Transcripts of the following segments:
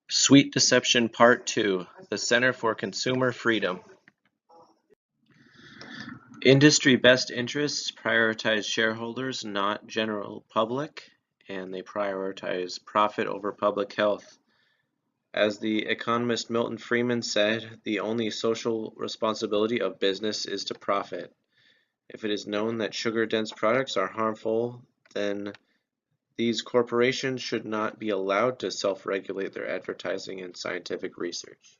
Sweet Deception Part 2, the Center for Consumer Freedom. Industry best interests prioritize shareholders, not general public, and they prioritize profit over public health. As the economist Milton Friedman said, the only social responsibility of business is to profit. If it is known that sugar-dense products are harmful, then these corporations should not be allowed to self-regulate their advertising and scientific research.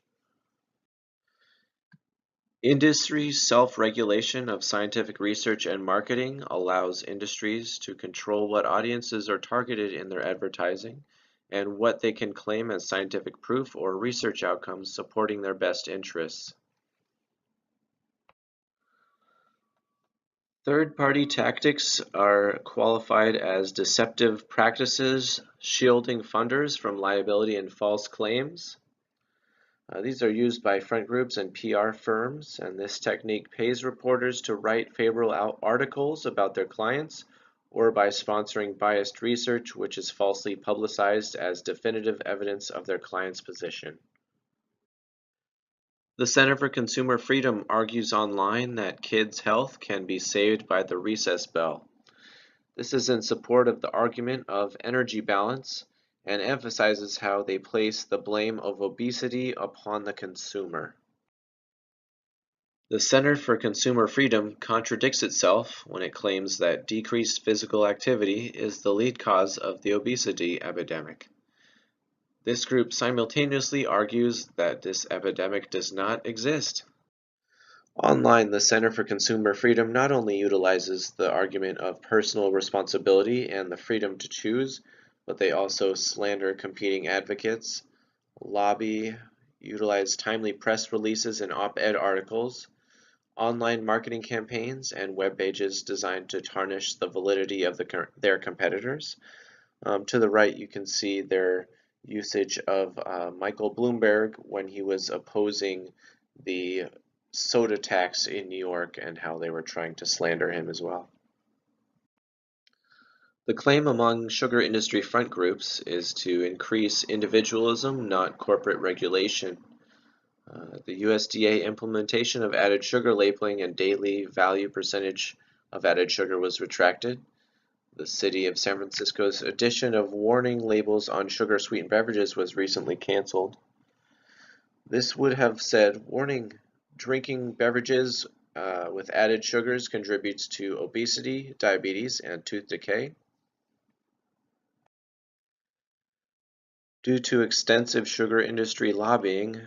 Industry self-regulation of scientific research and marketing allows industries to control what audiences are targeted in their advertising and what they can claim as scientific proof or research outcomes supporting their best interests. Third-party tactics are qualified as deceptive practices, shielding funders from liability and false claims. These are used by front groups and PR firms, and this technique pays reporters to write favorable articles about their clients or by sponsoring biased research which is falsely publicized as definitive evidence of their client's position. The Center for Consumer Freedom argues online that kids' health can be saved by the recess bell. This is in support of the argument of energy balance and emphasizes how they place the blame of obesity upon the consumer. The Center for Consumer Freedom contradicts itself when it claims that decreased physical activity is the lead cause of the obesity epidemic. This group simultaneously argues that this epidemic does not exist. Online, the Center for Consumer Freedom not only utilizes the argument of personal responsibility and the freedom to choose, but they also slander competing advocates, lobby, utilize timely press releases and op-ed articles, online marketing campaigns, and web pages designed to tarnish the validity of their competitors. To the right, you can see their usage of Michael Bloomberg when he was opposing the soda tax in New York and how they were trying to slander him as well. The claim among sugar industry front groups is to increase individualism, not corporate regulation. The USDA implementation of added sugar labeling and daily value percentage of added sugar was retracted. The City of San Francisco's addition of warning labels on sugar-sweetened beverages was recently canceled. This would have said, warning, drinking beverages with added sugars contributes to obesity, diabetes, and tooth decay. Due to extensive sugar industry lobbying,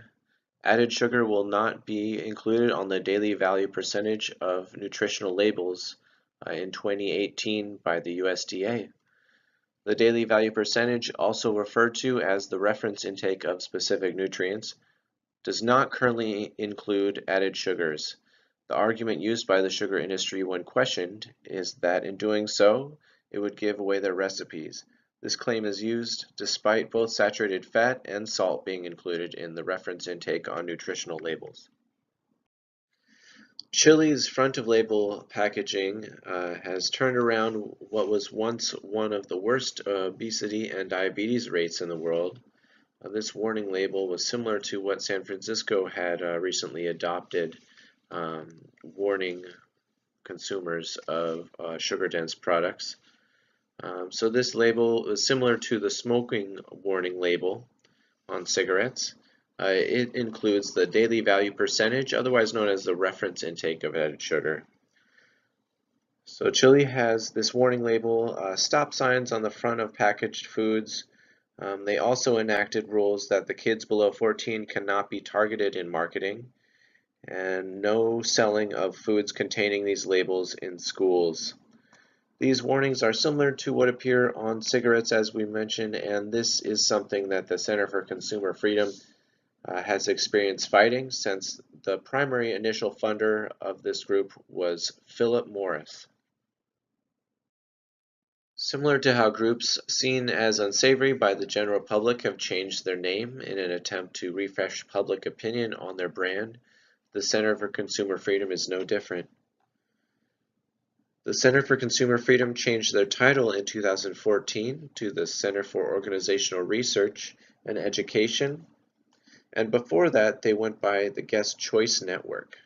added sugar will not be included on the daily value percentage of nutritional labels in 2018 by the USDA. The daily value percentage, also referred to as the reference intake of specific nutrients, does not currently include added sugars. The argument used by the sugar industry when questioned is that in doing so, it would give away their recipes. This claim is used despite both saturated fat and salt being included in the reference intake on nutritional labels. Chili's front-of-label packaging has turned around what was once one of the worst obesity and diabetes rates in the world. This warning label was similar to what San Francisco had recently adopted, warning consumers of sugar-dense products. So this label is similar to the smoking warning label on cigarettes. It includes the daily value percentage, otherwise known as the reference intake of added sugar. So Chili has this warning label, stop signs on the front of packaged foods. They also enacted rules that the kids below 14 cannot be targeted in marketing, and no selling of foods containing these labels in schools. These warnings are similar to what appear on cigarettes, as we mentioned, and this is something that the Center for Consumer Freedom has experienced fighting since the primary initial funder of this group was Philip Morris. Similar to how groups seen as unsavory by the general public have changed their name in an attempt to refresh public opinion on their brand, the Center for Consumer Freedom is no different. The Center for Consumer Freedom changed their title in 2014 to the Center for Organizational Research and education. And before that, they went by the Guest Choice Network.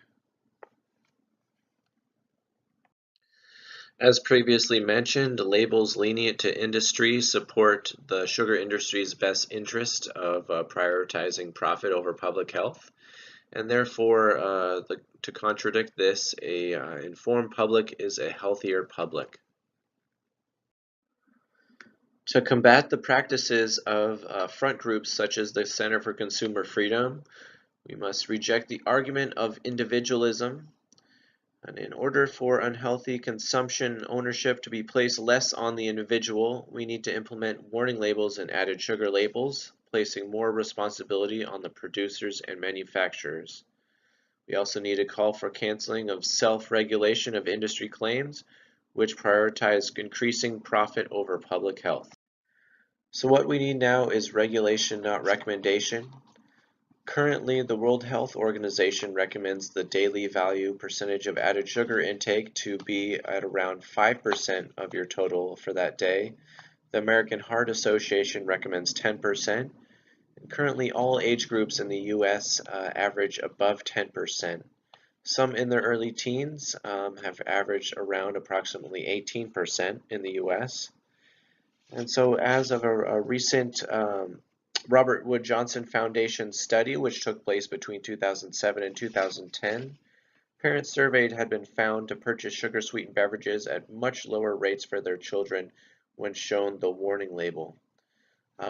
As previously mentioned, labels lenient to industry support the sugar industry's best interest of prioritizing profit over public health. And therefore, to contradict this, a informed public is a healthier public. To combat the practices of front groups such as the Center for Consumer Freedom, we must reject the argument of individualism. And in order for unhealthy consumption ownership to be placed less on the individual, we need to implement warning labels and added sugar labels, placing more responsibility on the producers and manufacturers. We also need a call for canceling of self-regulation of industry claims, which prioritize increasing profit over public health. So what we need now is regulation, not recommendation. Currently, the World Health Organization recommends the daily value percentage of added sugar intake to be at around 5% of your total for that day. The American Heart Association recommends 10%. And currently, all age groups in the U.S. Average above 10%. Some in their early teens have averaged around approximately 18% in the U.S. And so as of a recent Robert Wood Johnson Foundation study, which took place between 2007 and 2010, parents surveyed had been found to purchase sugar-sweetened beverages at much lower rates for their children when shown the warning label.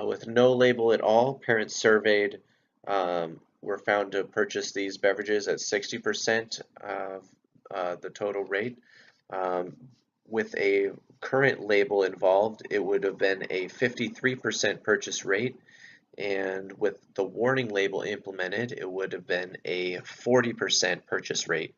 With no label at all, parents surveyed were found to purchase these beverages at 60% of the total rate. With a current label involved, it would have been a 53% purchase rate, and with the warning label implemented, it would have been a 40% purchase rate.